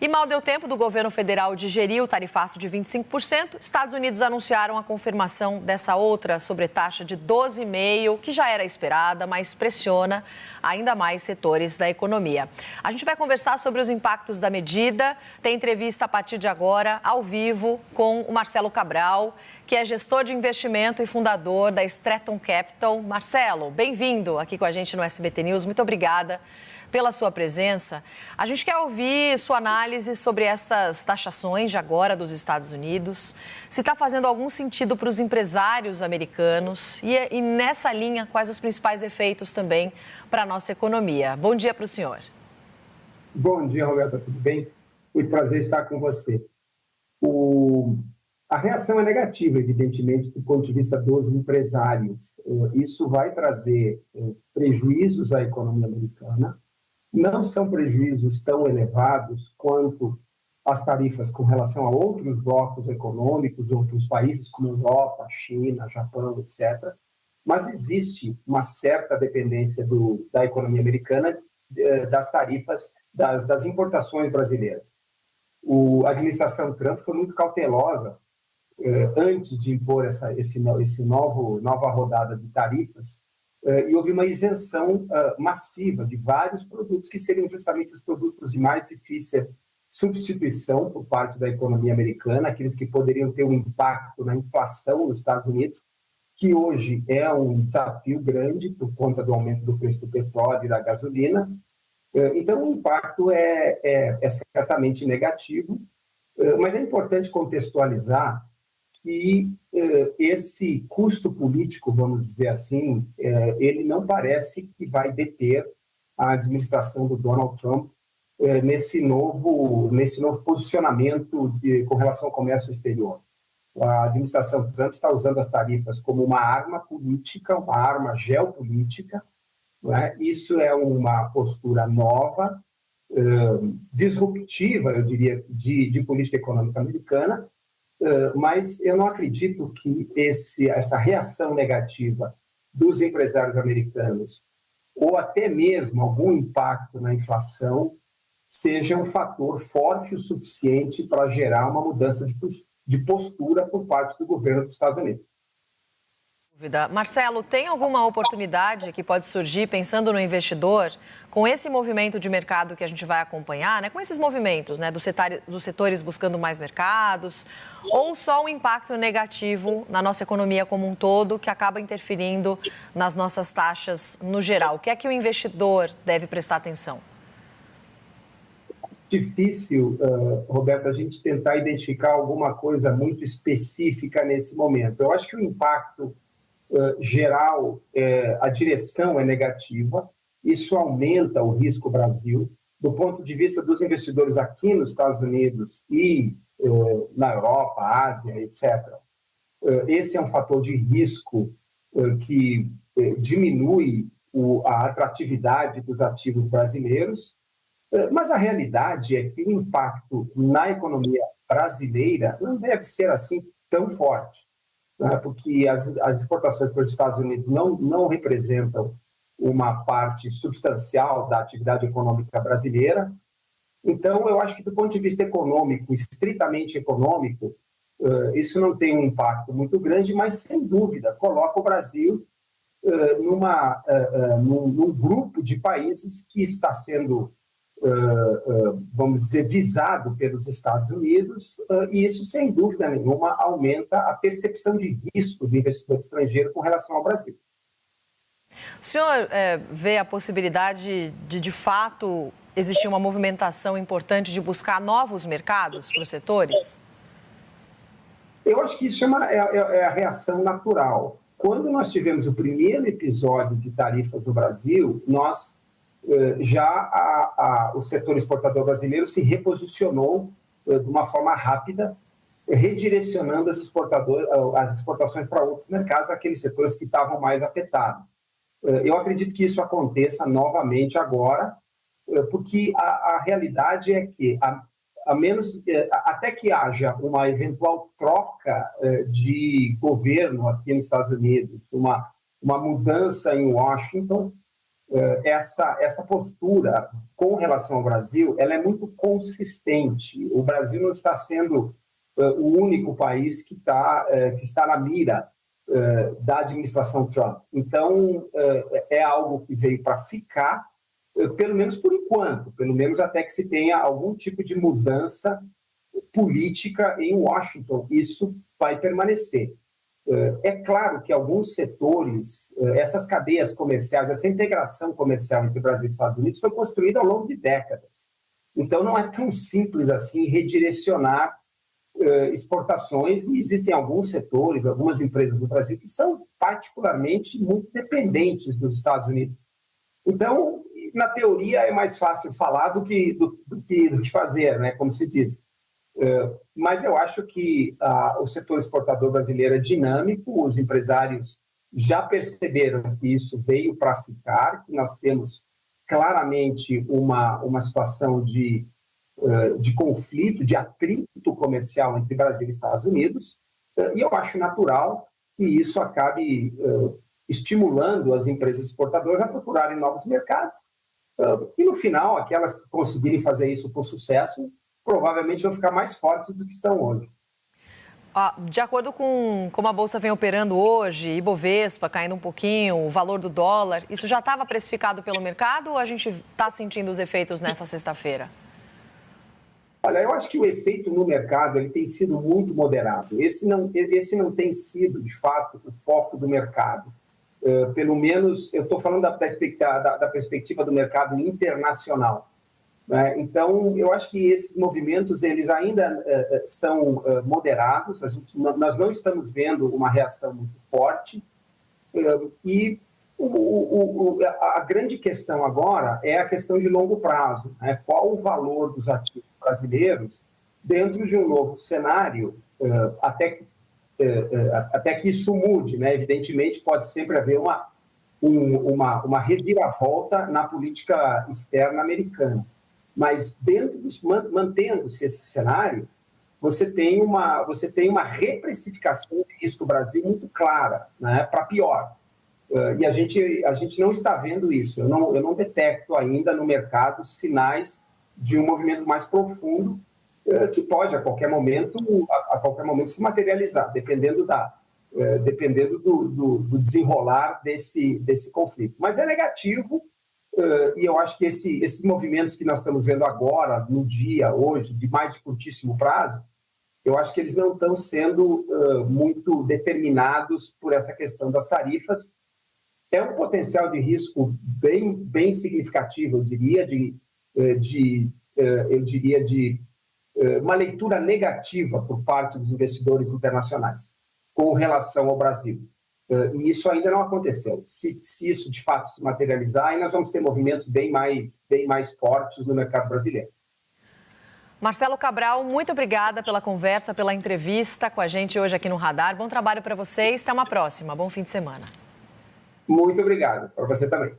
E mal deu tempo do governo federal digerir o tarifaço de 25%, Estados Unidos anunciaram a confirmação dessa outra sobretaxa de 12,5%, que já era esperada, mas pressiona ainda mais setores da economia. A gente vai conversar sobre os impactos da medida. Tem entrevista a partir de agora, ao vivo, com o Marcelo Cabral, que é gestor de investimento e fundador da Stratton Capital. Marcelo, bem-vindo aqui com a gente no SBT News. Muito obrigada pela sua presença. A gente quer ouvir sua análise sobre essas taxações de agora dos Estados Unidos, se está fazendo algum sentido para os empresários americanos e nessa linha, quais os principais efeitos também para a nossa economia. Bom dia para o senhor. Bom dia, Roberta, tudo bem? Muito prazer estar com você. A reação é negativa, evidentemente, do ponto de vista dos empresários. Isso vai trazer prejuízos à economia americana. Não são prejuízos tão elevados quanto as tarifas com relação a outros blocos econômicos, outros países como Europa, China, Japão, etc. Mas existe uma certa dependência da economia americana das tarifas das importações brasileiras. A administração Trump foi muito cautelosa antes de impor essa nova rodada de tarifas, e houve uma isenção massiva de vários produtos que seriam justamente os produtos de mais difícil substituição por parte da economia americana, aqueles que poderiam ter um impacto na inflação nos Estados Unidos, que hoje é um desafio grande por conta do aumento do preço do petróleo e da gasolina. Então, o impacto é certamente negativo, mas é importante contextualizar que esse custo político, vamos dizer assim, ele não parece que vai deter a administração do Donald Trump nesse novo posicionamento com relação ao comércio exterior. A administração Trump está usando as tarifas como uma arma política, uma arma geopolítica, não é? Isso é uma postura nova, disruptiva, eu diria, de política econômica americana, mas eu não acredito que essa reação negativa dos empresários americanos, ou até mesmo algum impacto na inflação, seja um fator forte o suficiente para gerar uma mudança de postura por parte do governo dos Estados Unidos. Marcelo, tem alguma oportunidade que pode surgir, pensando no investidor, com esse movimento de mercado que a gente vai acompanhar, né? Com esses movimentos, né, dos setores buscando mais mercados, ou só um impacto negativo na nossa economia como um todo, que acaba interferindo nas nossas taxas no geral? O que é que o investidor deve prestar atenção? Difícil, Roberto, a gente tentar identificar alguma coisa muito específica nesse momento. Eu acho que o impacto geral, a direção é negativa, isso aumenta o risco Brasil, do ponto de vista dos investidores aqui nos Estados Unidos e na Europa, Ásia, etc. Esse é um fator de risco que diminui a atratividade dos ativos brasileiros, mas a realidade é que o impacto na economia brasileira não deve ser assim tão forte, né? Porque as exportações para os Estados Unidos não representam uma parte substancial da atividade econômica brasileira. Então, eu acho que do ponto de vista econômico, estritamente econômico, isso não tem um impacto muito grande, mas, sem dúvida, coloca o Brasil num grupo de países que está sendo, vamos dizer, visado pelos Estados Unidos, e isso, sem dúvida nenhuma, aumenta a percepção de risco do investidor estrangeiro com relação ao Brasil. O senhor vê a possibilidade de fato, existir uma movimentação importante de buscar novos mercados para os setores? Eu acho que isso é a reação natural. Quando nós tivemos o primeiro episódio de tarifas no Brasil, o setor exportador brasileiro se reposicionou de uma forma rápida, redirecionando as exportações para outros mercados, aqueles setores que estavam mais afetados. Eu acredito que isso aconteça novamente agora, porque a realidade é que, até que haja uma eventual troca de governo aqui nos Estados Unidos, uma mudança em Washington, essa postura com relação ao Brasil, ela é muito consistente. O Brasil não está sendo o único país que está na mira da administração Trump. Então, é algo que veio para ficar, pelo menos por enquanto, pelo menos até que se tenha algum tipo de mudança política em Washington. Isso vai permanecer. É claro que alguns setores, essas cadeias comerciais, essa integração comercial entre Brasil e Estados Unidos foi construída ao longo de décadas. Então, não é tão simples assim redirecionar exportações, e existem alguns setores, algumas empresas do Brasil que são particularmente muito dependentes dos Estados Unidos. Então, na teoria, é mais fácil falar do que fazer, né, como se diz. Mas eu acho que o setor exportador brasileiro é dinâmico, os empresários já perceberam que isso veio para ficar, que nós temos claramente uma situação de conflito, de atrito comercial entre Brasil e Estados Unidos, e eu acho natural que isso acabe estimulando as empresas exportadoras a procurarem novos mercados, e no final, aquelas que conseguirem fazer isso com sucesso, provavelmente vão ficar mais fortes do que estão hoje. De acordo com como a Bolsa vem operando hoje, Ibovespa caindo um pouquinho, o valor do dólar, isso já estava precificado pelo mercado ou a gente está sentindo os efeitos nessa sexta-feira? Olha, eu acho que o efeito no mercado ele tem sido muito moderado. Esse não tem sido, de fato, o foco do mercado. Pelo menos, eu estou falando da perspectiva do mercado internacional. Então, eu acho que esses movimentos eles ainda são moderados. Nós não estamos vendo uma reação muito forte. E a grande questão agora é a questão de longo prazo. Qual o valor dos ativos brasileiros dentro de um novo cenário, até que isso mude, né? Evidentemente, pode sempre haver uma reviravolta na política externa americana. Mas mantendo-se esse cenário, você tem uma reprecificação de risco do Brasil muito clara, né? Para pior. E a gente não está vendo isso. Eu não detecto ainda no mercado sinais de um movimento mais profundo que pode a qualquer momento se materializar, dependendo do desenrolar desse conflito. Mas é negativo, e eu acho que esses movimentos que nós estamos vendo agora, no dia, hoje, de mais de curtíssimo prazo, eu acho que eles não estão sendo muito determinados por essa questão das tarifas. É um potencial de risco bem significativo, eu diria, de uma leitura negativa por parte dos investidores internacionais com relação ao Brasil. E isso ainda não aconteceu. Se isso de fato se materializar, aí nós vamos ter movimentos bem mais fortes no mercado brasileiro. Marcelo Cabral, muito obrigada pela conversa, pela entrevista com a gente hoje aqui no Radar. Bom trabalho para vocês. Até uma próxima. Bom fim de semana. Muito obrigado. Para você também.